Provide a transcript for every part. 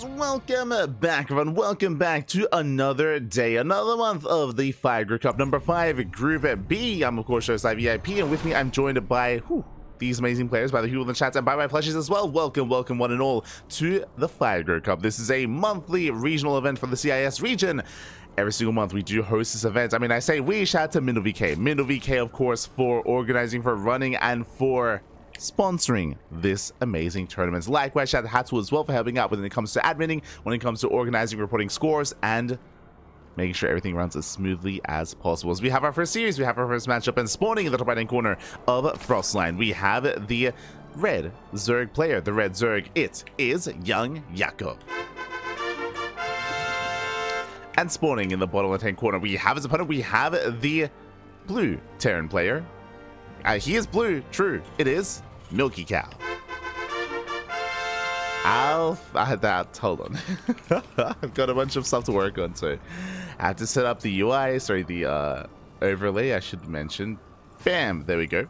Ducklings, welcome back, everyone. Welcome back to another day, another month of the Fire Cup number 5, Group B. I'm, of course, your ZvT, and with me, I'm joined by these amazing players, by the people in the chat, and by my plushies as well. Welcome, one and all, to the Fire Cup. This is a monthly regional event for the CIS region. Every single month we do host this event. I mean, I say we, shout out to MilkiCow. MilkiCow, of course, for organizing, for running, and for sponsoring this amazing tournament. Likewise, shout out to Hatu as well for helping out when it comes to adminning, when it comes to organizing, reporting scores, and making sure everything runs as smoothly as possible. As we have our first series, we have our first matchup, and spawning in the top right hand corner of Frostline, we have the red Zerg player. The red Zerg, it is YoungYakov. And spawning in the bottom left hand corner, we have his opponent, we have the blue Terran player. He is blue, true, it is MilkiCow. Hold on. I've got a bunch of stuff to work on, so I have to set up the UI, sorry, the overlay, I should mention. Bam, there we go.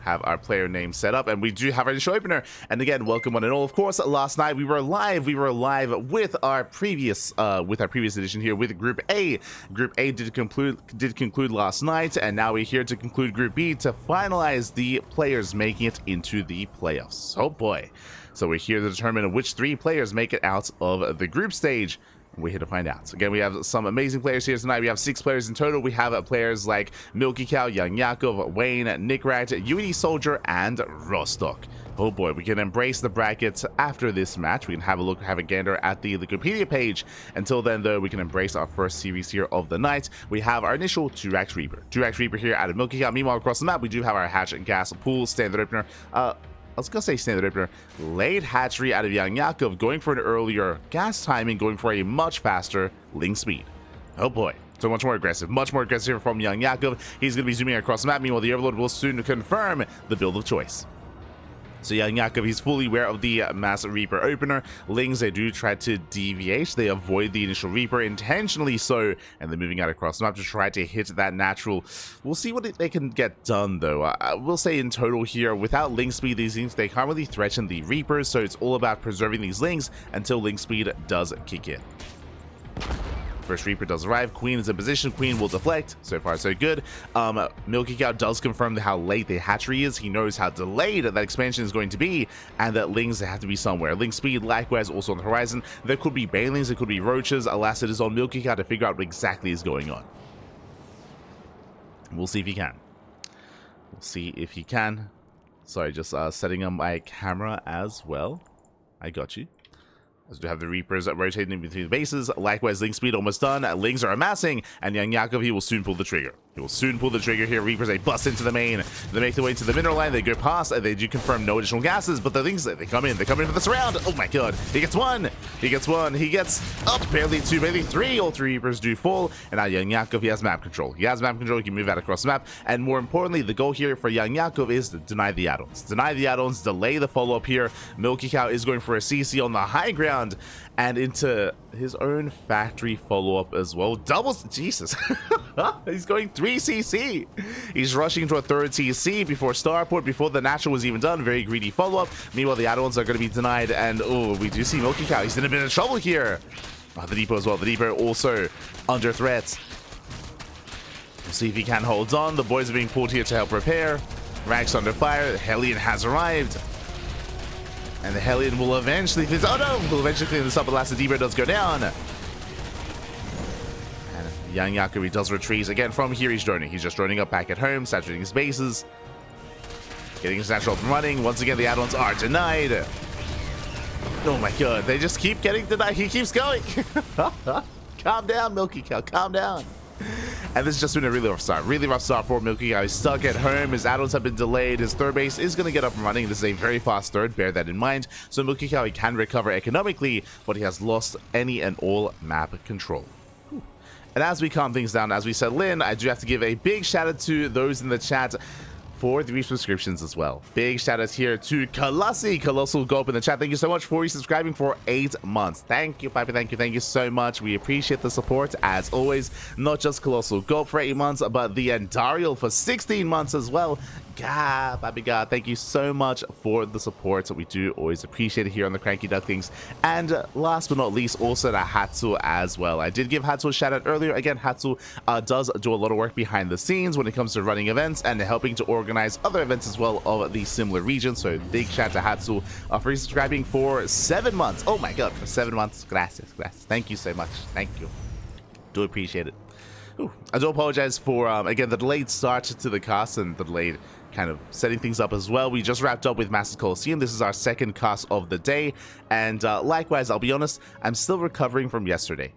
Have our player name set up, and we do have our initial opener. And again, welcome one and all. Of course, last night we were live with our previous edition here with Group A. Group A did conclude last night, and now we're here to conclude Group B to finalize the players making it into the playoffs. Oh boy. So we're here to determine which 3 players make it out of the group stage. We're here to find out. Again, we have some amazing players here tonight. We have 6 players in total. We have players like MilkiCow, YoungYakov, Wayne, Nickrat, UED Soldier, and Rostock. Oh boy, we can embrace the brackets after this match. We can have a gander at the Wikipedia page. Until then, though, we can embrace our first series here of the night. We have our initial Durax Reaper. Durax Reaper here out of MilkiCow. Meanwhile, across the map, we do have our Hatch and Gas Pool standard opener. I was gonna say standard opener. Late hatchery out of YoungYakov, going for an earlier gas timing, going for a much faster link speed. Oh boy. So much more aggressive from YoungYakov. He's gonna be zooming across the map. Meanwhile, the Overlord will soon confirm the build of choice. So YoungYakov, he's fully aware of the Mass Reaper opener. Lings, they do try to deviate. They avoid the initial Reaper, intentionally so, and they're moving out across the map to try to hit that natural. We'll see what they can get done, though. I will say in total here, without link speed, these things, they can't really threaten the Reapers, so it's all about preserving these links until link speed does kick in. First Reaper does arrive. Queen is in position. Queen will deflect. So far, so good. MilkiCow does confirm how late the hatchery is. He knows how delayed that expansion is going to be, and that Lings, they have to be somewhere. Link speed, likewise, also on the horizon. There could be Banelings, there could be Roaches. Alas, it is on MilkiCow to figure out what exactly is going on. We'll see if he can. We'll see if he can. Sorry, just setting up my camera as well. I got you. As we have the Reapers rotating in between the bases. Likewise, link speed almost done. Lings are amassing, and YoungYakov, he will soon pull the trigger. He will soon pull the trigger here. Reapers, they bust into the main. They make their way into the mineral line. They go past. They do confirm no additional gases, but the things, they come in. They come in for this round. Oh my god. He gets one. He gets one. He gets up. Barely 2, barely 3. All 3 Reapers do fall. And now YoungYakov, he has map control. He has map control. He can move out across the map. And more importantly, the goal here for YoungYakov is to deny the add-ons. Deny the add-ons. Delay the follow-up here. MilkiCow is going for a CC on the high ground and into his own factory follow-up as well. Doubles. Jesus. He's going 3 CC. He's rushing to a 3rd CC before Starport, before the natural was even done. Very greedy follow-up. Meanwhile, the add-ons are going to be denied, and oh, we do see MilkiCow. He's in a bit of trouble here. The depot as well. The depot also under threat. We'll see if he can hold on. The boys are being pulled here to help repair. Rags under fire. The Hellion has arrived. And the Hellion will eventually clean this up. Alas, the depot does go down. YoungYakov, he does retreat again from here. He's droning. He's just droning up back at home, saturating his bases, getting his natural up and running. Once again, the add-ons are denied. Oh my god, they just keep getting denied. He keeps going. Calm down, MilkiCow, calm down. And this has just been a really rough start. Really rough start for MilkiCow. He's stuck at home. His add-ons have been delayed. His 3rd base is going to get up and running. This is a very fast 3rd. Bear that in mind. So MilkiCow, he can recover economically, but he has lost any and all map control. And as we calm things down, as we settle in, I do have to give a big shout out to those in the chat for the resubscriptions as well. Big shout out here to Colossi, Colossal Gulp in the chat. Thank you so much for resubscribing for 8 months. Thank you, Piper. Thank you so much. We appreciate the support as always. Not just Colossal Gulp for 8 months, but the Endarial for 16 months as well. God, Baby God, thank you so much for the support. We do always appreciate it here on the CranKy Ducklings. And last but not least, also to Hatsu as well. I did give Hatsu a shout out earlier. Again, Hatsu does do a lot of work behind the scenes when it comes to running events and helping to organize other events as well of the similar region. So big shout out to Hatsu for subscribing for 7 months. Oh my God, for 7 months. Gracias, gracias. Thank you so much. Thank you. Do appreciate it. Ooh, I do apologize for, again, the delayed start to the cast and the delayed kind of setting things up as well. We just wrapped up with Masters Coliseum. This is our second cast of the day. And likewise, I'll be honest, I'm still recovering from yesterday.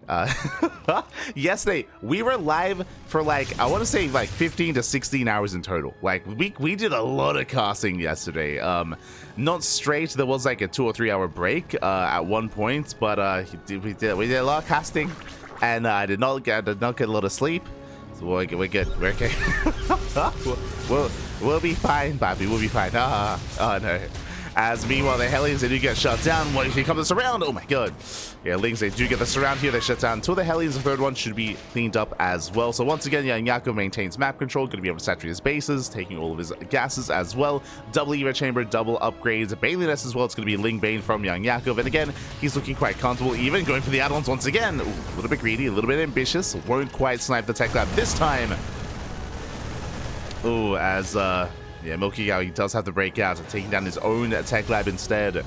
Yesterday, we were live for like, I want to say like 15 to 16 hours in total. Like we did a lot of casting yesterday. Not straight. There was like a 2 or 3 hour break at one point, but we did a lot of casting. And I did not get a lot of sleep. So we're good. We're okay. We'll be fine, Bobby. We'll be fine. Oh no. As meanwhile, the Hellions, they do get shut down. What if he comes around? Oh my God. Yeah, Lings, they do get the surround here. They shut down until the Hellions. The third one should be cleaned up as well. So once again, YoungYakov maintains map control. Going to be able to saturate his bases, taking all of his gases as well. Double Eva Chamber, double upgrades. Baneliness as well. It's going to be Ling Bane from YoungYakov. And again, he's looking quite comfortable, even going for the add-ons once again. Ooh, a little bit greedy, a little bit ambitious. Won't quite snipe the Tech Lab this time. Oh, as yeah, MilkiCow, he does have to break out and taking down his own Tech Lab instead.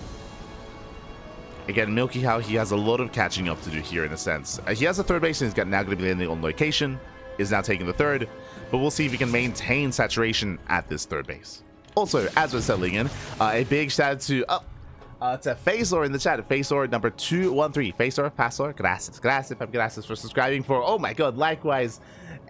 Again, MilkiCow, he has a lot of catching up to do here in a sense. He has a third base and he's now going to be landing on location. Is now taking the third, but we'll see if he can maintain saturation at this third base. Also, as we're settling in, a big shout out to Phasor in the chat. Phasor number 213. Phasor, Pasor, gracias, gracias for subscribing for, oh my God, likewise,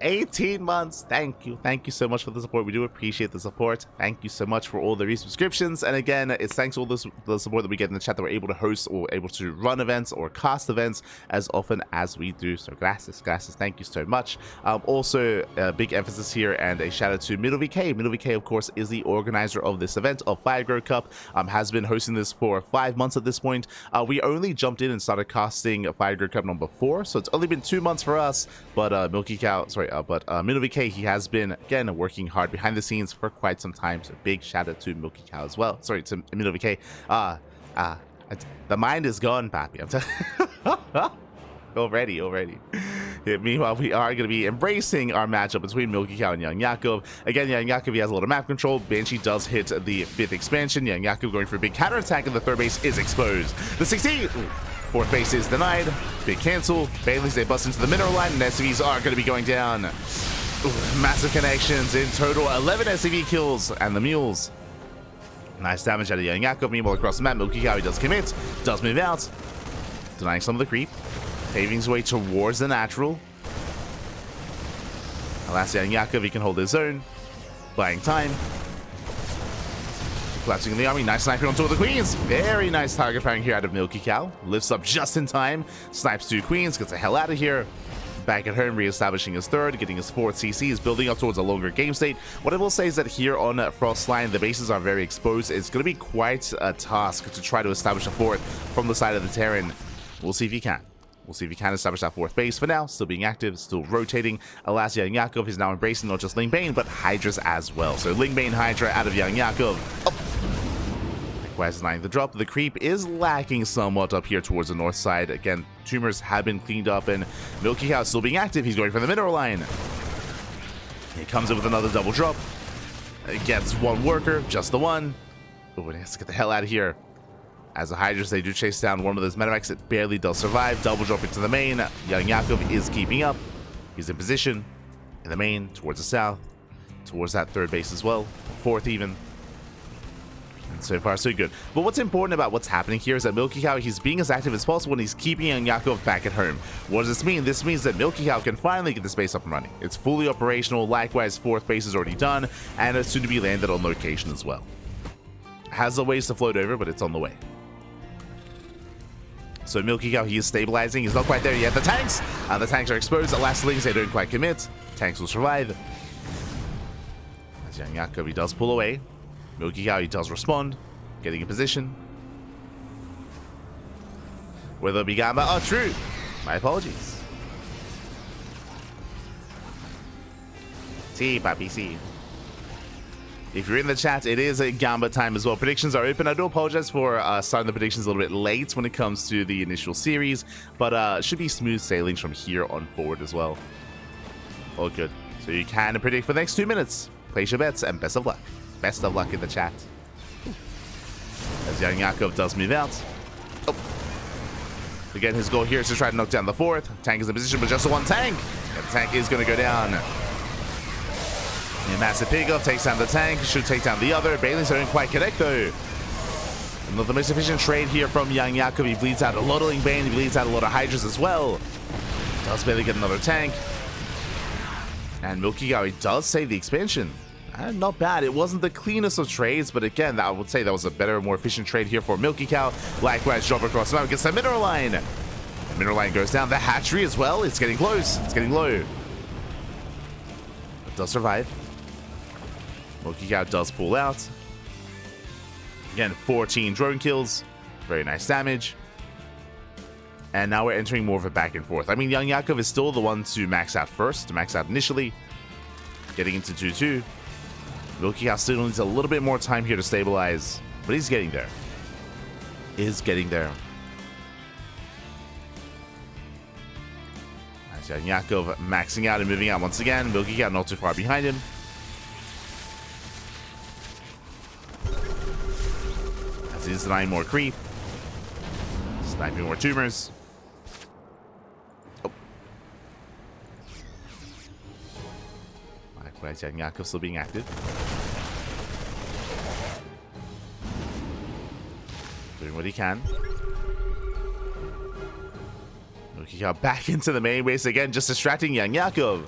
18 months. Thank you so much for the support. We do appreciate the support. Thank you so much for all the resubscriptions, and again, it's thanks to all the support that we get in the chat that we're able to host or able to run events or cast events as often as we do. So gracias, thank you so much. Also a big emphasis here and a shout out to MilkiCow. MilkiCow, of course, is the organizer of this event of Firegrow Cup. Has been hosting this for 5 months at this point. We only jumped in and started casting Firegrow Cup number 4, so it's only been 2 months for us, but MilkiCow, he has been, again, working hard behind the scenes for quite some time, so big shout out to MilkiCow as well. Sorry, to MilkiCow. The mind is gone, Papi. I'm telling already. Yeah, meanwhile, we are going to be embracing our matchup between MilkiCow and YoungYakov. Again, YoungYakov, he has a lot of map control. Banshee does hit the 5th expansion. YoungYakov going for a big counterattack, and the third base is exposed. The 16! Ooh. Fourth base is denied. Big cancel. Baileys, they bust into the mineral line, and SCVs are going to be going down. Ooh, massive connections. In total, 11 SCV kills, and the mules. Nice damage out of YoungYakov. Meanwhile, across the map, MilkiCow, he does commit. Does move out. Denying some of the creep. Paving his way towards the natural. Alas, YoungYakov, he can hold his zone. Buying time. Collapsing in the army. Nice sniping on two of the queens. Very nice target firing here out of MilkiCow. Lifts up just in time. Snipes 2 queens. Gets the hell out of here. Back at home, re-establishing his third, getting his 4th CC. Is building up towards a longer game state. What I will say is that here on Frostline, the bases are very exposed. It's going to be quite a task to try to establish a 4th from the side of the Terran. We'll see if he can. We'll see if he can establish that 4th base. For now, still being active, still rotating. Alas, YoungYakov is now embracing not just Ling Bane, but Hydras as well. So Ling Bane Hydra out of YoungYakov. Oh. Likewise, denying the drop. The creep is lacking somewhat up here towards the north side. Again, tumors have been cleaned up, and MilkiCow is still being active. He's going for the mineral line. He comes in with another double drop. It gets 1 worker, just the one. Oh, and he has to get the hell out of here. As the Hydras, they do chase down one of those medevacs. It barely does survive. Double drop into the main. YoungYakov is keeping up. He's in position in the main, towards the south, towards that 3rd base as well, 4th even. And so far, so good. But what's important about what's happening here is that MilkiCow, he's being as active as possible and he's keeping YoungYakov back at home. What does this mean? This means that MilkiCow can finally get this base up and running. It's fully operational. Likewise, 4th base is already done, and it's soon to be landed on location as well. Has a ways to float over, but it's on the way. So MilkiCow, he is stabilizing. He's not quite there yet. The tanks are exposed. The last Lings, they don't quite commit. Tanks will survive. As YoungYakov, he does pull away. MilkiCow, he does respond. Getting in position. Will it be Gamba? Oh, true. My apologies. See, papi, see. If you're in the chat, it is a Gamba time as well. Predictions are open. I do apologize for starting the predictions a little bit late when it comes to the initial series, but should be smooth sailings from here on forward as well. All good. So you can predict for the next 2 minutes. Place your bets and best of luck. Best of luck in the chat. As YoungYakov does move out. Oh. Again, his goal here is to try to knock down the fourth. Tank is in position, but just the one tank. And the tank is going to go down. A massive pickup takes down the tank. Should take down the other. Bailey's don't quite connect though. And the most efficient trade here from YoungYakov. He bleeds out a lot of Bane. He bleeds out a lot of Hydras as well. Does Bailey get another tank? And MilkiCow, he does save the expansion. Not bad. It wasn't the cleanest of trades, but again, I would say that was a better, more efficient trade here for MilkiCow. Likewise, drop across the map against the mineral line. The mineral line goes down. The hatchery as well. It's getting close. It's getting low. It does survive. MilkiCow does pull out. Again, 14 drone kills. Very nice damage. And now we're entering more of a back and forth. I mean, YoungYakov is still the one to max out first, to max out initially. Getting into 2-2. MilkiCow still needs a little bit more time here to stabilize, but he's getting there. Is getting there. As YoungYakov maxing out and moving out once again. MilkiCow not too far behind him. As he's denying more creep. Sniping more tumors. Oh. Likewise, YoungYakov still being active. Doing what he can. MilkiCow back into the main base again, just distracting YoungYakov.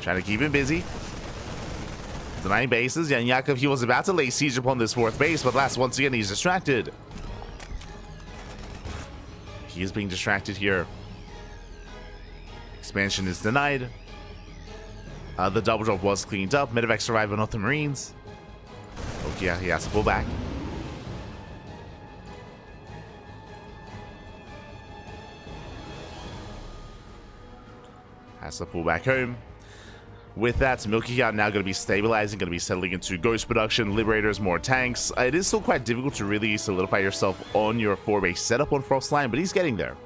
Trying to keep him busy. Denying bases. YoungYakov, he was about to lay siege upon this fourth base, but once again, he's distracted. He is being distracted here. Expansion is denied. The double drop was cleaned up. Medevac survived, but not the Marines. Okay, yeah, he has to pull back. Has to pull back home. With that, MilkiCow now going to be stabilizing, going to be settling into Ghost production, Liberators, more tanks. It is still quite difficult to really solidify yourself on your 4-base setup on Frostline, but he's getting there.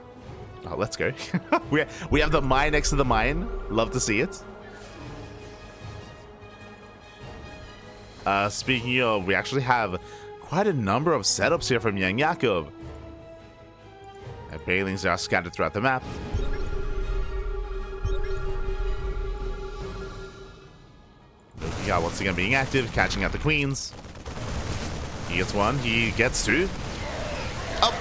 Oh, let's go. we have the mine next to the mine. Love to see it. Speaking of, we actually have quite a number of setups here from YoungYakov. Bailings are scattered throughout the map. MilkiCow once again being active, catching out the queens. He gets one, he gets two. Oh!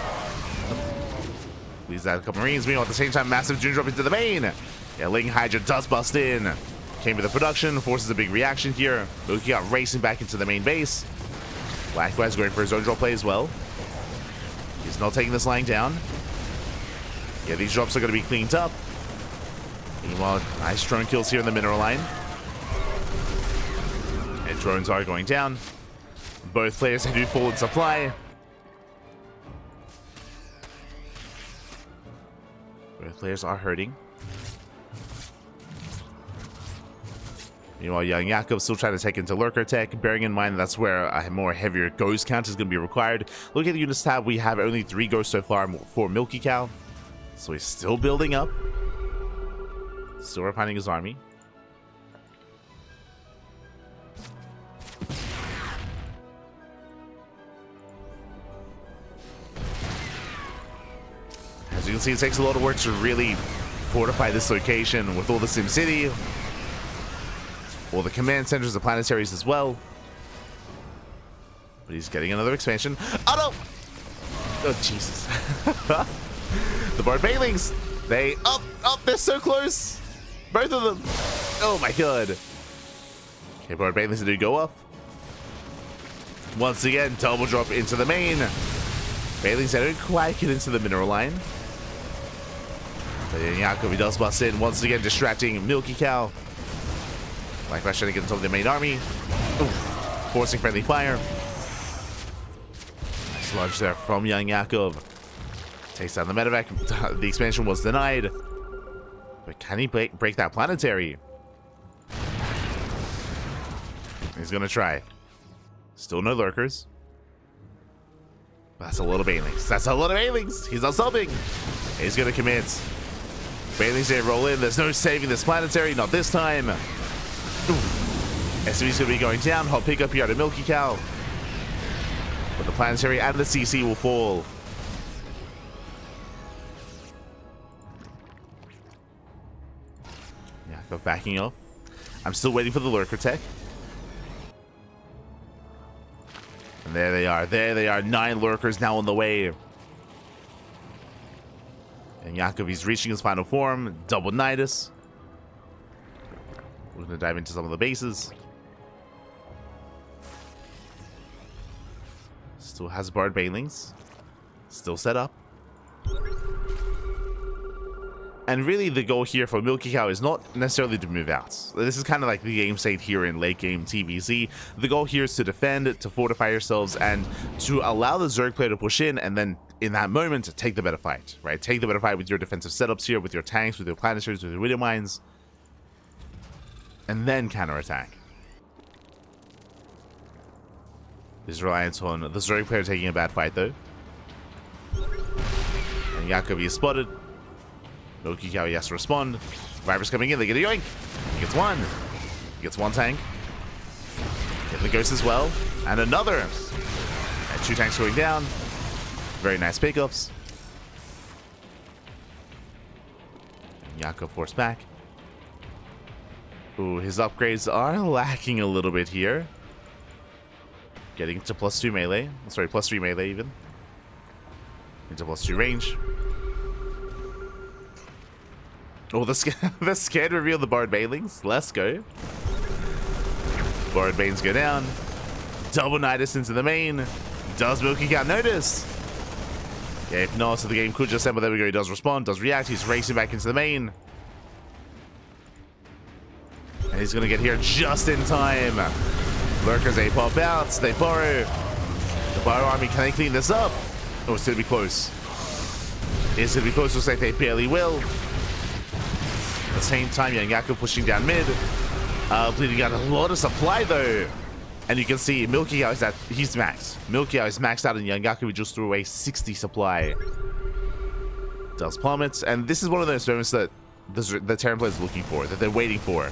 Leaves out a couple Marines. Meanwhile, at the same time, massive June drop into the main. Yeah, Ling Hydra does bust in. Came to the production, forces a big reaction here. MilkiCow racing back into the main base. Likewise, going for his own drop play as well. He's not taking this lying down. Yeah, these drops are going to be cleaned up. Meanwhile, nice drone kills here in the mineral line. And drones are going down. Both players do fall in supply. Both players are hurting. Meanwhile, YoungYakov still trying to take into Lurker Tech, bearing in mind that's where a more heavier Ghost count is going to be required. Look at the units tab, we have only 3 Ghosts so far for MilkiCow. So he's still building up. Still refining his army. As you can see, it takes a lot of work to really fortify this location with all the SimCity. All the command centers, the planetaries as well. But he's getting another expansion. Oh no! Oh Jesus. The Barbarians, they're so close. Both of them. Oh my god. Okay, Barbarians do go off. Once again, double drop into the main. Bailey's don't quite get into the mineral line. But YoungYakov, he does bust in, once again distracting MilkiCow. Likewise trying to get on top of the main army. Ooh, forcing friendly fire. Nice lunge there from YoungYakov. Takes down the medevac. The expansion was denied. But can he break that planetary? He's gonna try. Still no lurkers. That's a lot of banelings. That's a lot of banelings. He's not stopping. He's going to commit. Banelings didn't roll in. There's no saving this planetary. Not this time. SV's going to be going down. Hot pickup here at a MilkiCow. But the planetary and the CC will fall. Yakov backing off. I'm still waiting for the lurker tech. And there they are. There they are. 9 lurkers now on the way. And Yakov, he's reaching his final form. Double Nidus. We're going to dive into some of the bases. Still has barred banelings. Still set up. And really the goal here for MilkiCow is not necessarily to move out. This is kind of like the game state here in late game TVZ. The goal here is to defend, to fortify yourselves, and to allow the Zerg player to push in, and then in that moment, take the better fight, right? Take the better fight with your defensive setups here, with your tanks, with your planetaries, with your widow mines, and then counterattack. There's reliance on the Zerg player taking a bad fight though. And Yakov is spotted. MilkiCow, he has to respond. Vipers coming in, they get a yoink. He gets one. He gets one tank. Getting the ghost as well. And another. And 2 tanks going down. Very nice pickups. And Yakov forced back. Ooh, his upgrades are lacking a little bit here. Getting to +2 melee. Sorry, +3 melee even. Into +2 range. Oh, the scared reveal the Barred Banelings. Let's go. Barred Banes go down. Double Nidus into the main. Does MilkiCow notice? Yeah, if not, so the game could just end, but there we go. He does respond, does react. He's racing back into the main. And he's going to get here just in time. Lurkers, they pop out. They borrow. The Bio Army, can they clean this up? Oh, it's going to be close. It's going to be close. Looks like they barely will. At the same time, YoungYakov pushing down mid. Bleeding out a lot of supply though. And you can see MilkiCow is he's maxed. MilkiCow is maxed out, and YoungYakov just threw away 60 supply. Does plummets, and this is one of those moments that the Terran player is looking for, that they're waiting for.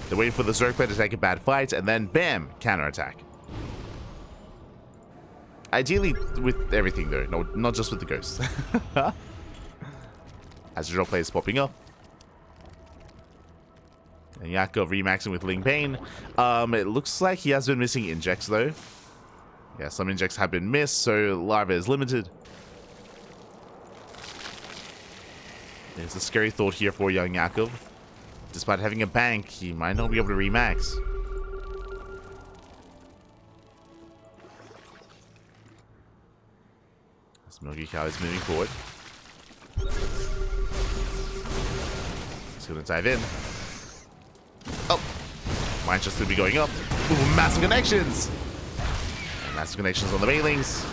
They're waiting for the Zerg player to take a bad fight, and then bam, counterattack. Ideally with everything though, no, not just with the ghost. As usual, players popping up. And Yakov remaxing with Ling Bane. It looks like he has been missing injects though. Yeah, some injects have been missed, so larva is limited. There's a scary thought here for YoungYakov. Despite having a bank, he might not be able to remax. As MilkiCow is moving forward. He's going to dive in. Oh, mine's just going to be going up. Ooh, massive connections. And massive connections on the banelings.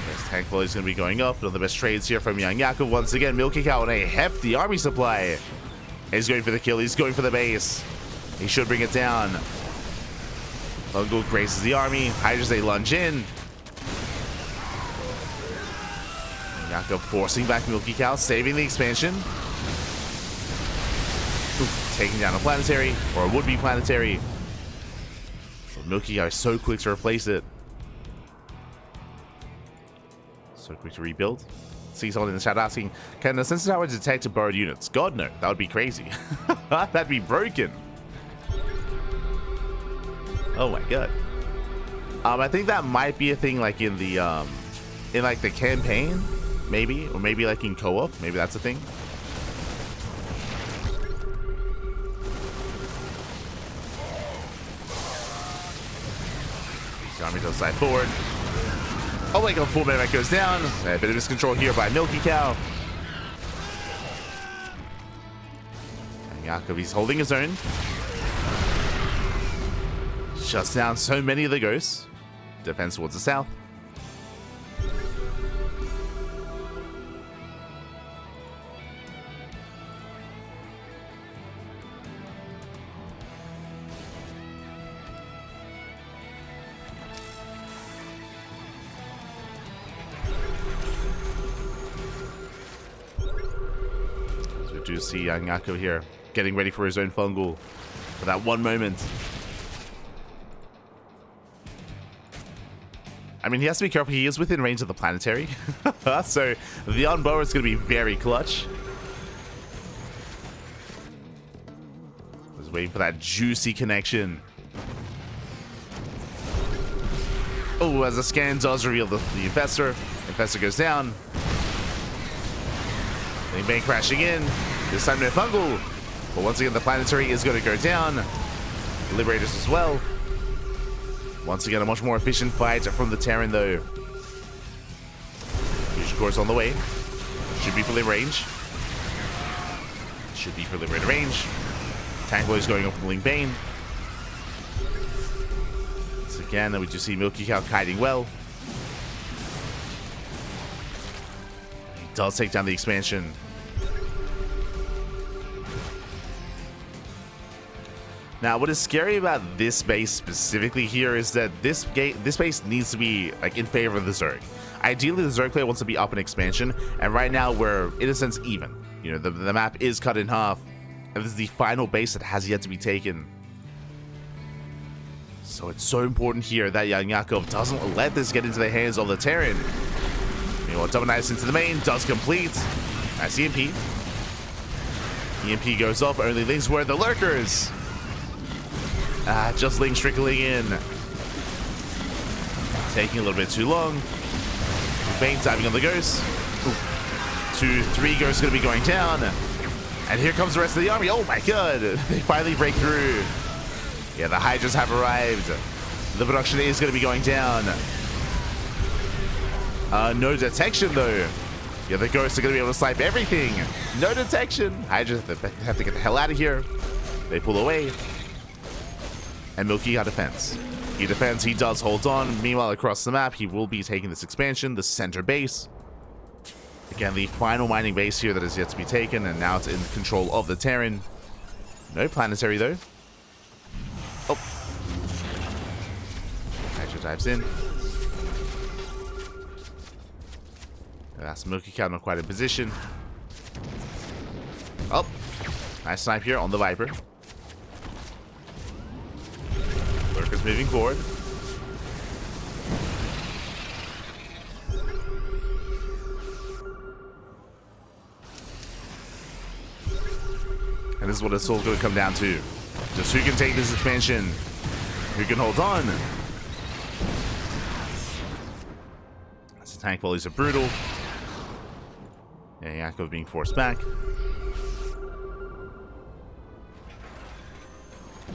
This tank volley is going to be going up. One of the best trades here from YoungYakov. Once again, MilkiCow on a hefty army supply. He's going for the kill. He's going for the base. He should bring it down. Lungle graces the army. Hydras, they lunge in. YoungYakov forcing back MilkiCow, saving the expansion. Ooh, taking down a planetary, or a would-be planetary. So MilkiCow is so quick to replace it. So quick to rebuild. See someone in the chat asking, can the sensor tower detect borrowed units? God no, that would be crazy. That'd be broken. Oh my god. I think that might be a thing like in the the campaign. Maybe, or maybe like in co-op. Maybe that's a thing. The army does slide forward. Oh my god, full medevac goes down. A bit of miscontrol here by MilkiCow. And Yakov, he's holding his own. Shuts down so many of the ghosts. Defense towards the south. do see YoungYakov here getting ready for his own fungal for that one moment. I mean, he has to be careful. He is within range of the planetary. So the on-bow is going to be very clutch. Just waiting for that juicy connection. Oh, as the scan does reveal the Infestor. Infestor goes down. Bang crashing in. This time no fungal. But once again, the planetary is going to go down. Liberators as well. Once again, a much more efficient fight from the Terran, though. Fusion Core's on the way. Should be for limb range. Should be for liberator range. Tank Boy is going off from Ling Bane. Once again, we just see MilkiCow kiting well. He does take down the expansion. Now, what is scary about this base specifically here is that this base needs to be like in favor of the Zerg. Ideally, the Zerg player wants to be up in expansion, and right now we're in a sense even. You know, the map is cut in half, and this is the final base that has yet to be taken. So it's so important here that YoungYakov doesn't let this get into the hands of the Terran. Meanwhile, Double Knights into the main does complete. Nice EMP. EMP goes off. Only links where the lurkers. Just Link trickling in. Taking a little bit too long. Bane diving on the ghost. 2, 3 ghosts going to be going down. And here comes the rest of the army. Oh my god. They finally break through. Yeah, the Hydras have arrived. The production is going to be going down. No detection though. Yeah, the ghosts are going to be able to snipe everything. No detection. Hydras have to get the hell out of here. They pull away. And MilkiCow defends. He defends, he does hold on. Meanwhile, across the map, he will be taking this expansion, the center base. Again, the final mining base here that is yet to be taken, and now it's in control of the Terran. No planetary, though. Oh. Hydra dives in. And that's MilkiCow not quite in position. Oh. Nice snipe here on the Viper. Lurkers moving forward. And this is what it's all going to come down to. Just who can take this expansion? Who can hold on? As the tank volleys are brutal. Yeah, YoungYakov being forced back.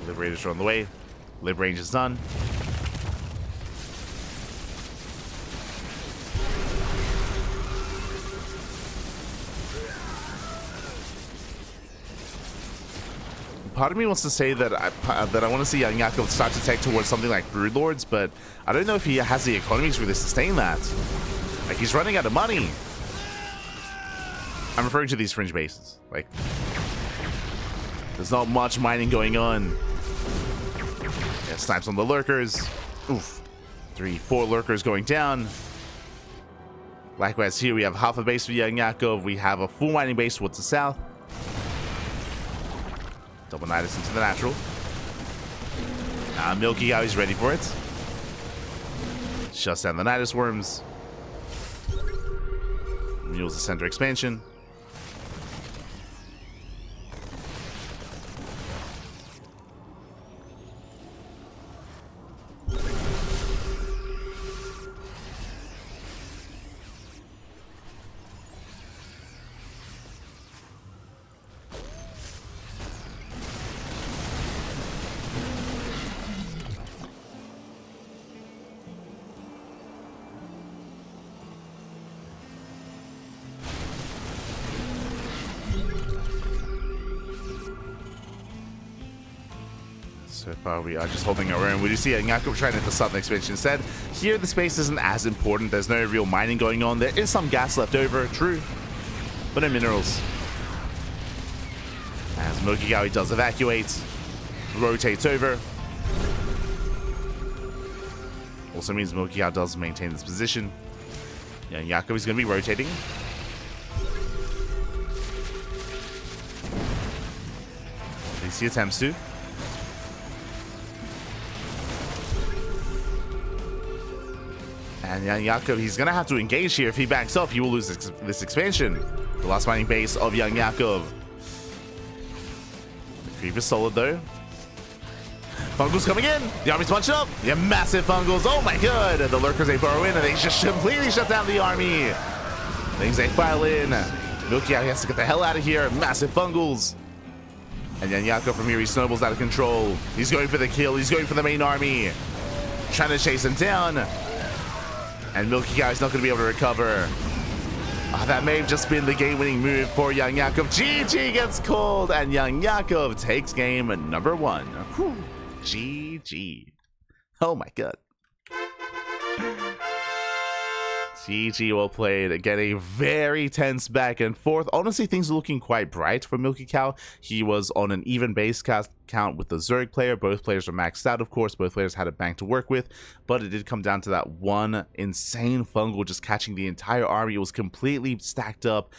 Liberators are on the way. Lib range is done. Part of me wants to say that I want to see YoungYakov start to take towards something like Broodlords, but I don't know if he has the economy to really sustain that. Like, he's running out of money. I'm referring to these fringe bases. Like, there's not much mining going on. Yeah, snipes on the lurkers. Oof. 3, 4 lurkers going down. Likewise here, we have half a base for YoungYakov. We have a full mining base towards the south. Double Nidus into the natural. MilkiCow is ready for it. Shuts down the Nidus worms. Mules the center expansion. So far, we are just holding our own. We do see YoungYakov trying to hit the southern expansion instead. Here, the space isn't as important. There's no real mining going on. There is some gas left over, true, but no minerals. As MilkiCow, he does evacuate, rotates over. Also means MilkiCow does maintain this position. YoungYakov is going to be rotating. least he attempts to. And YoungYakov, he's going to have to engage here. If he backs off, he will lose this expansion. The last mining base of YoungYakov. The creep is solid, though. Fungals coming in. The army's punching up. Yeah, massive Fungals. Oh my god. The lurkers, they burrow in and they just completely shut down the army. Things they file in. MilkiCow has to get the hell out of here. Massive Fungals. And YoungYakov from here, he snowballs out of control. He's going for the kill. He's going for the main army. Trying to chase him down. And MilkiCow is not going to be able to recover. Oh, that may have just been the game-winning move for YoungYakov. GG gets called, and YoungYakov takes game number 1. Whew. GG. Oh my god. GG, well played. Again, a very tense back and forth. Honestly, things are looking quite bright for MilkiCow. He was on an even base count with the Zerg player. Both players were maxed out, of course. Both players had a bank to work with, but it did come down to that one insane fungal just catching the entire army. It was completely stacked up.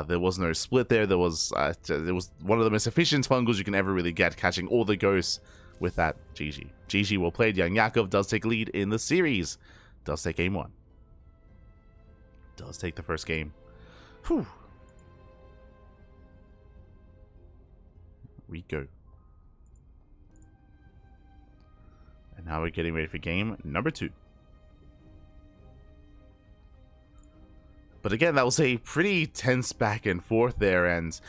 There was no split there. There was one of the most efficient fungals you can ever really get, catching all the ghosts with that. GG. GG, well played. YoungYakov does take lead in the series. Does take game 1. Does take the first game. Whew. We go. And now we're getting ready for game number 2. But again, that was a pretty tense back and forth there. And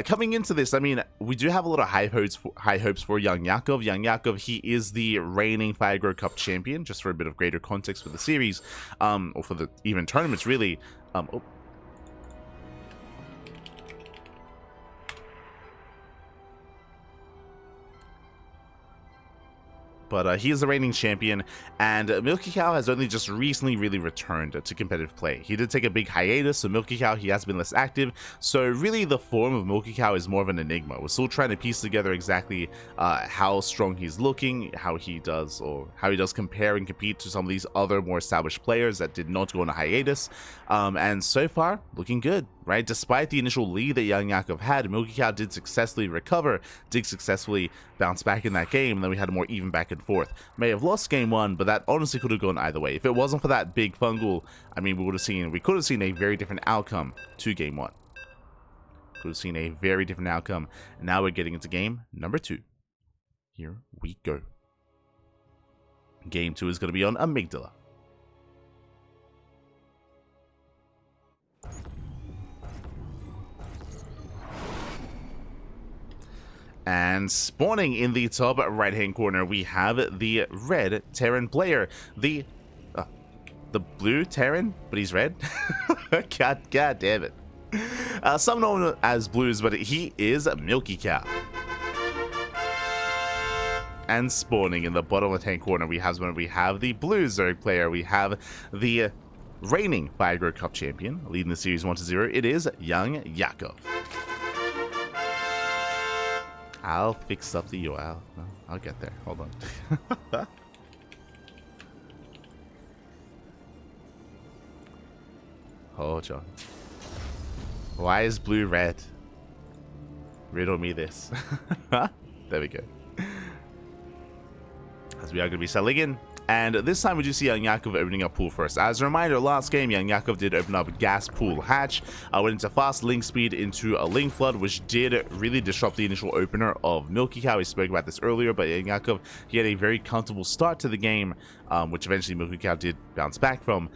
coming into this, I mean, we do have a lot of high hopes for YoungYakov. YoungYakov, he is the reigning Fire Cup champion, just for a bit of greater context for the series, or for the even tournaments, really. Oh. But he is the reigning champion, and MilkiCow has only just recently really returned to competitive play. He did take a big hiatus, so MilkiCow, he has been less active, so really the form of MilkiCow is more of an enigma. We're still trying to piece together exactly how strong he's looking, how he does compare and compete to some of these other more established players that did not go on a hiatus, and so far, looking good. Right, despite the initial lead that YoungYakov had, MilkiCow did successfully recover, did successfully bounce back in that game, and then we had a more even back and forth. May have lost game 1, but that honestly could have gone either way. If it wasn't for that big fungal, I mean, we could have seen a very different outcome to game 1. Could have seen a very different outcome. And now we're getting into game number 2. Here we go. Game 2 is going to be on Amygdala. And spawning in the top right-hand corner, we have the red Terran player. The blue Terran, but he's red? God damn it. Some know him as blues, but he is MilkiCow. And spawning in the bottom left-hand corner, we have the blue Zerg player. We have the reigning Fire Cup champion, leading the series 1-0. It is YoungYakov. I'll fix up the UI. I'll get there. Hold on. Oh, John. Why is blue red? Riddle me this. There we go. As we are going to be settling in. And this time we do see YoungYakov opening up pool first. As a reminder, last game, YoungYakov did open up gas pool hatch, went into fast link speed into a link flood, which did really disrupt the initial opener of MilkiCow. We spoke about this earlier, but YoungYakov, he had a very comfortable start to the game, which eventually MilkiCow did bounce back from.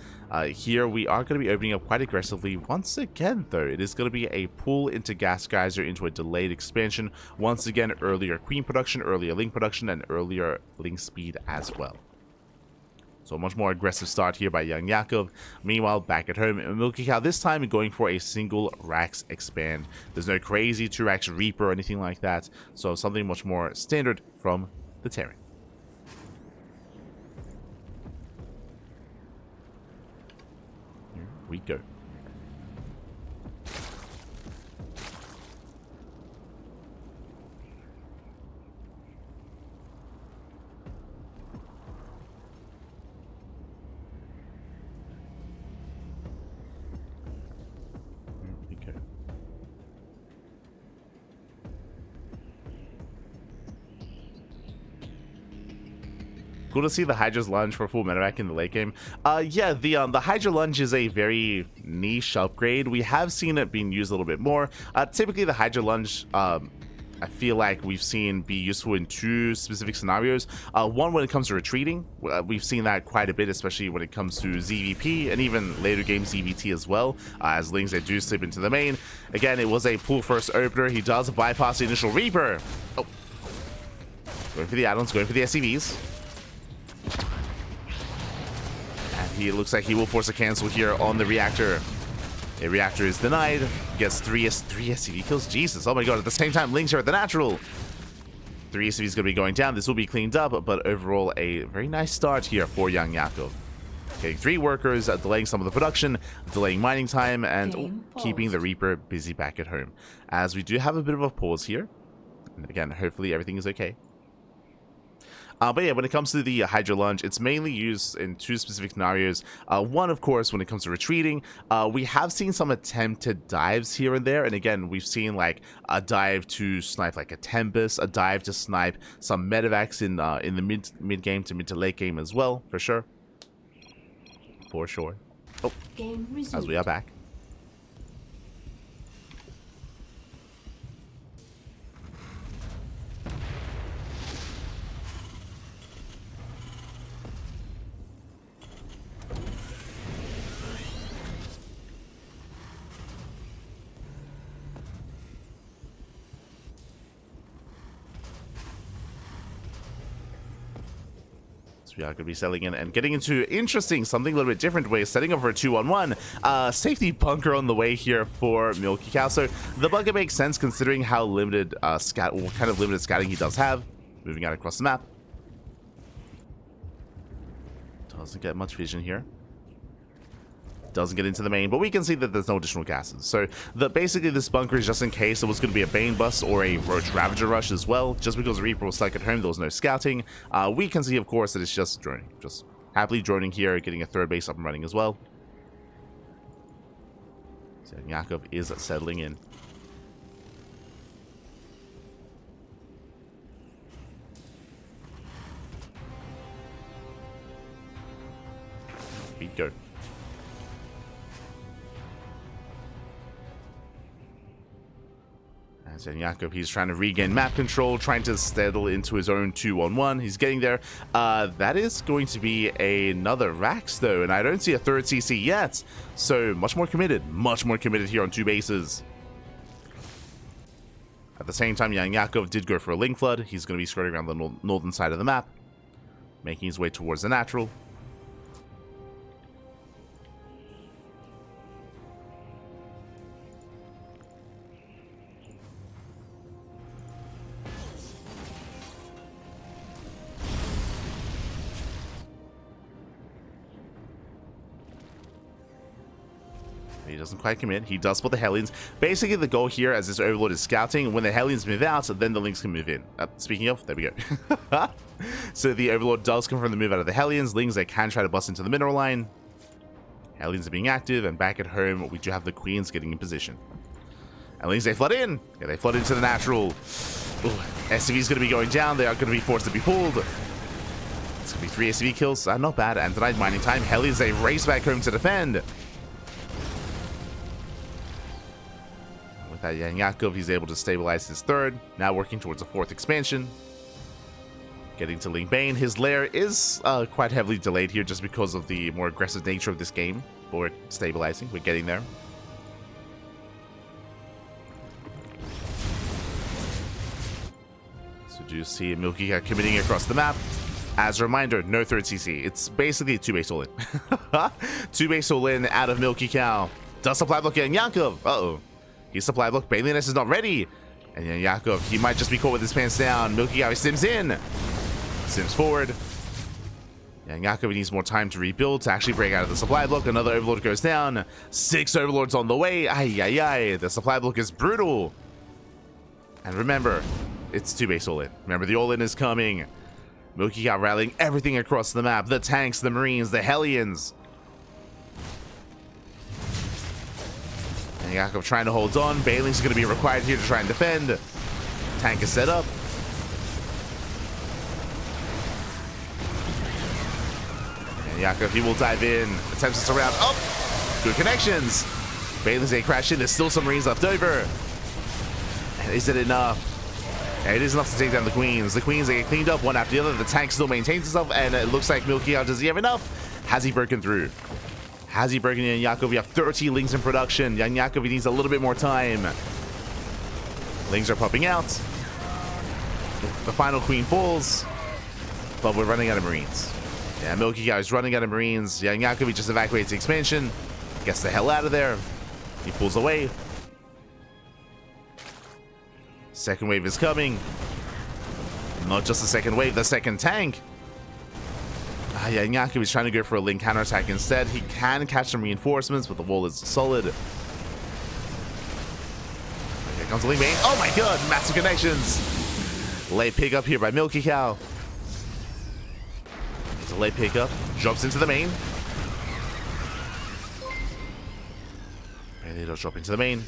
Here we are going to be opening up quite aggressively once again, though. It is going to be a pull into gas geyser into a delayed expansion. Once again, earlier queen production, earlier link production, and earlier link speed as well. So a much more aggressive start here by YoungYakov. Meanwhile, back at home, MilkiCow this time going for a single Rax expand. There's no crazy 2 Rax Reaper or anything like that. So something much more standard from the Terran. Here we go. cool to see the Hydra's lunge for full medevac in the late game. Yeah, the Hydra lunge is a very niche upgrade. We have seen it being used a little bit more. Typically, the Hydra lunge, I feel like we've seen be useful in two specific scenarios. One, when it comes to retreating. We've seen that quite a bit, especially when it comes to ZvP and even later game ZvT as well. As Lings, they do slip into the main. Again, it was a pull first opener. He does bypass the initial Reaper. Oh. Going for the add-ons, going for the SCVs. And he looks like he will force a cancel here on the reactor. A reactor is denied. Gets 3 SCV kills. Jesus, oh my god. At the same time, Lings here at the natural. 3 SCVs going to be going down. This will be cleaned up, but overall, a very nice start here for YoungYakov. Getting 3 workers, delaying some of the production, delaying mining time, and keeping the Reaper busy back at home. As we do have a bit of a pause here. And again, hopefully everything is okay. But yeah, when it comes to the Hydra lunge, it's mainly used in 2 specific scenarios. One, of course, when it comes to retreating. We have seen some attempted dives here and there. And again, we've seen like a dive to snipe like a Tempest, a dive to snipe some medevacs in the mid game to mid to late game as well, for sure. For sure. Oh, as we are back. We are going to be selling in and getting into interesting, something a little bit different way, setting up for a 2-on-1. Safety bunker on the way here for MilkiCow. So the bunker makes sense considering how limited what kind of limited scouting he does have. Moving out across the map. Doesn't get much vision here. Doesn't get into the main, but we can see that there's no additional gases. So basically this bunker is just in case it was going to be a Bane bust or a Roach Ravager rush as well. Just because the Reaper was stuck at home, there was no scouting. We can see, of course, that it's just droning. Just happily droning here, getting a 3rd base up and running as well. So Yakov is settling in. We go. YoungYakov, he's trying to regain map control, trying to settle into his own 2-on-1. He's getting there. That is going to be another Rax, though, and I don't see a 3rd CC yet. So much more committed here on 2 bases. At the same time, YoungYakov did go for a Link Flood. He's going to be skirting around the northern side of the map, making his way towards the natural. He doesn't quite commit. He does spot the Hellions. Basically, the goal here, as this Overlord is scouting, when the Hellions move out, then the Lings can move in. Speaking of, there we go. So the Overlord does confirm the move out of the Hellions. Lings, they can try to bust into the mineral line. Hellions are being active, and back at home, we do have the Queens getting in position. And Lings, they flood in. Yeah, they flood into the natural. SCV is going to be going down. They are going to be forced to be pulled. It's going to be 3 SCV kills. Not bad. And denied mining time. Hellions, they race back home to defend. That YoungYakov, he's able to stabilize his 3rd, now working towards a 4th expansion. Getting to Ling Bane. His lair is quite heavily delayed here just because of the more aggressive nature of this game. But we're stabilizing, we're getting there. So do you see MilkiCow committing across the map? As a reminder, no 3rd CC. It's basically a 2-base all-in. 2-base all-in out of MilkiCow. Does supply block YoungYakov? Uh-oh. He's supply block. Baneliness is not ready. And YoungYakov, he might just be caught with his pants down. MilkiCow, he sims in. Sims forward. YoungYakov needs more time to rebuild to actually break out of the supply block. Another Overlord goes down. 6 Overlords on the way. Ay, ay, ay. The supply block is brutal. And remember, it's 2-base all-in. Remember, the all-in is coming. MilkiCow rallying everything across the map. The tanks, the Marines, the Hellions. YoungYakov trying to hold on. Bailing's going to be required here to try and defend. Tank is set up. YoungYakov, he will dive in, attempts to surround. Oh, good connections. Bailey's a crash in. There's still some Marines left over. And is it enough? And it is enough to take down the Queens. The Queens, they get cleaned up one after the other. The tank still maintains itself, and it looks like MilkiCow, does he have enough? Has he broken through? Has he broken in YoungYakov? We have 30 Lings in production. YoungYakov, he needs a little bit more time. Lings are popping out. The final Queen falls, but we're running out of Marines. Yeah, MilkiCow is running out of Marines. YoungYakov, he just evacuates the expansion, gets the hell out of there. He pulls away. Second wave is coming. Not just the second wave, the second tank. YoungYakov is trying to go for a Ling counterattack instead. He can catch some reinforcements, but the wall is solid. Here comes the Ling main. Oh my god, massive connections. Late pickup here by MilkiCow. There's a late pickup. Drops into the main. And he does drop into the main.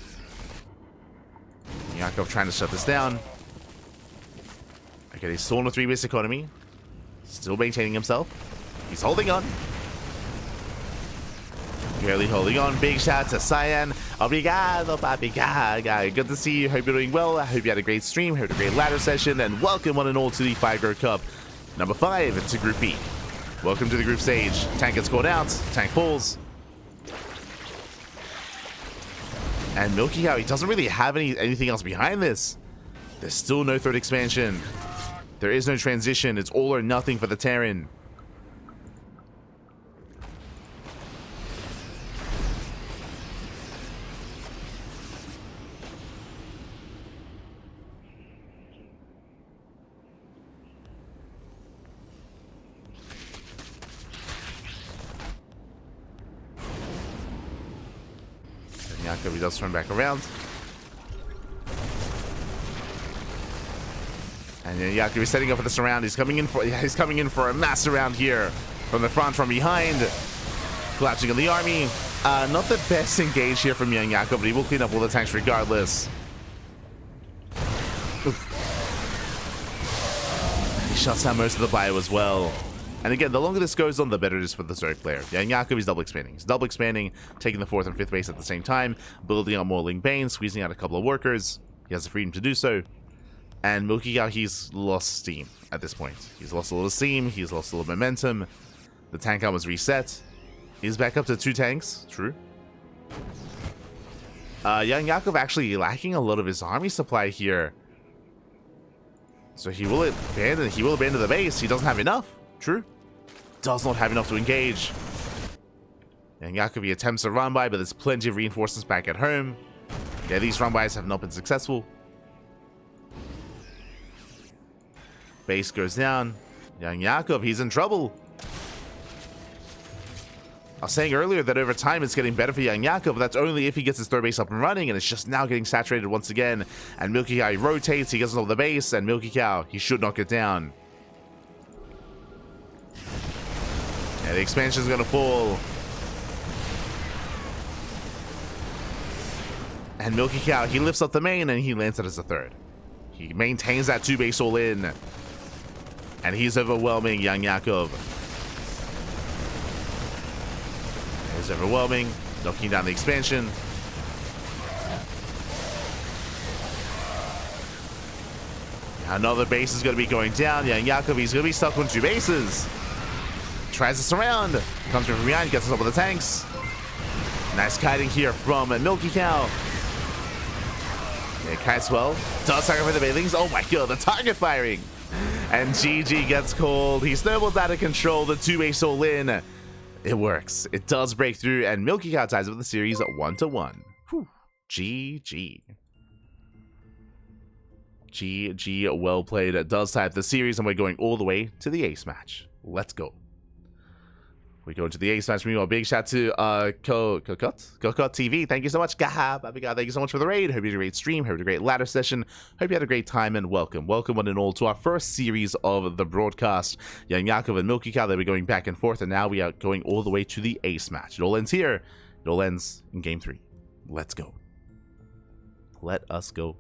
YoungYakov trying to shut this down. Okay, he's still on a 3-base economy. Still maintaining himself. He's holding on. Barely holding on. Big shout out to Cyan. Obrigado, papi. Good to see you. Hope you're doing well. I hope you had a great stream. Hope you had a great ladder session. And welcome one and all to the 5-Grow Cup. Number 5 to Group B. Welcome to the group stage. Tank gets caught out. Tank falls. And MilkiCow, he doesn't really have anything else behind this. There's still no third expansion. There is no transition. It's all or nothing for the Terran. YoungYakov, he does turn back around. And YoungYakov is setting up for the surround. He's coming in for a mass surround here. From the front, from behind. Collapsing on the army. Not the best engage here from YoungYakov, but he will clean up all the tanks regardless. Oof. He shuts down most of the bio as well. And again, the longer this goes on, the better it is for the Zerg player. YoungYakov is double expanding. He's double expanding, taking the 4th and 5th base at the same time, building up more Ling Bane, squeezing out a couple of workers. He has the freedom to do so. And MilkiCow, he's lost steam at this point. He's lost a little steam, he's lost a little momentum. The tank arm was reset. He's back up to 2 tanks, true. YoungYakov actually lacking a lot of his army supply here. So he will abandon the base. He doesn't have enough. True. Does not have enough to engage. YoungYakov, he attempts a run by, but there's plenty of reinforcements back at home. Yeah, these run bys have not been successful. Base goes down. YoungYakov, he's in trouble. I was saying earlier that over time it's getting better for YoungYakov, but that's only if he gets his 3rd base up and running, and it's just now getting saturated once again. And MilkiCow, he rotates, he gets on the base, and MilkiCow, he should knock it down. Yeah, the expansion is going to fall. And MilkiCow, he lifts up the main, and he lands it as a 3rd. He maintains that 2-base all in. And he's overwhelming YoungYakov. He's overwhelming, knocking down the expansion. Another base is going to be going down. YoungYakov, he's going to be stuck on 2 bases. Tries to surround. Comes from behind, gets us up with the tanks. Nice kiting here from MilkiCow. Yeah, kites well. Does sacrifice the baithlings. Oh my god, the target firing. And GG gets called. He snowballs out of control. The 2-base all in. It works. It does break through, and MilkiCow ties up the series at 1-1. Whew. GG. GG, well played. It does tie up the series, and we're going all the way to the ace match. Let's go. We go into the ace match. Meanwhile, big shout to Kokot TV. Thank you so much. Thank you so much for the raid. Hope you had a great stream. Hope you had a great ladder session. Hope you had a great time, and welcome one and all to our first series of the broadcast. YoungYakov and MilkiCow, they were going back and forth, and now we are going all the way to the ace match. It all ends here. It all ends in game 3. Let's go. Let us go.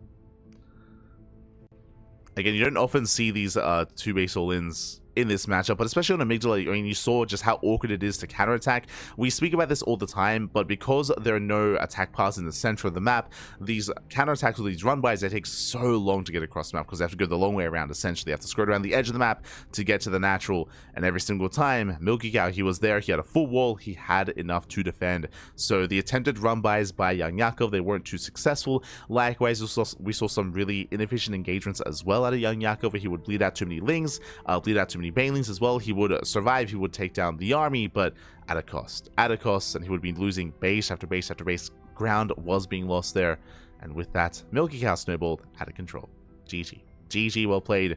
Again, you don't often see these 2-base all-ins in this matchup, but especially on Amygdala, I mean, you saw just how awkward it is to counterattack. We speak about this all the time, but because there are no attack paths in the center of the map, these counterattacks with these run-bys, they take so long to get across the map because they have to go the long way around, essentially. They have to skirt around the edge of the map to get to the natural, and every single time, MilkiCow, he was there, he had a full wall, he had enough to defend. So the attempted run-bys by YoungYakov, they weren't too successful. Likewise, we saw some really inefficient engagements as well out of YoungYakov, where he would bleed out too many Lings, bleed out too many Banelings as well. He would survive, he would take down the army, but at a cost, and he would be losing base after base after base. Ground was being lost there, and with that, MilkiCow snowballed out of control. GG. GG, well played.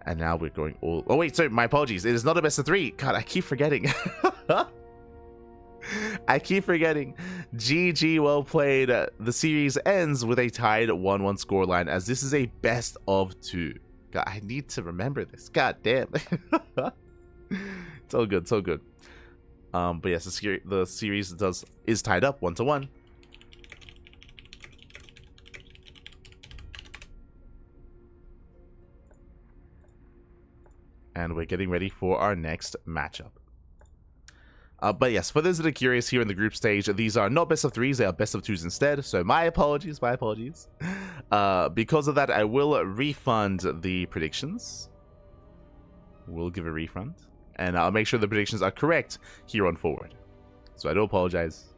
And now we're going all... Oh, wait, sorry, my apologies. It is not a best of 3. God, I keep forgetting. I keep forgetting. GG, well played. The series ends with a tied 1-1 scoreline, as this is a best of 2. God, I need to remember this. God damn. It's all good, so good. But yes, the series is tied up 1-1. And we're getting ready for our next matchup. But yes, for those that are curious, here in the group stage, these are not best of 3s, they are best of 2s instead. So my apologies, my apologies. Because of that, I will refund the predictions. We'll give a refund. And I'll make sure the predictions are correct here on forward. So I do apologize.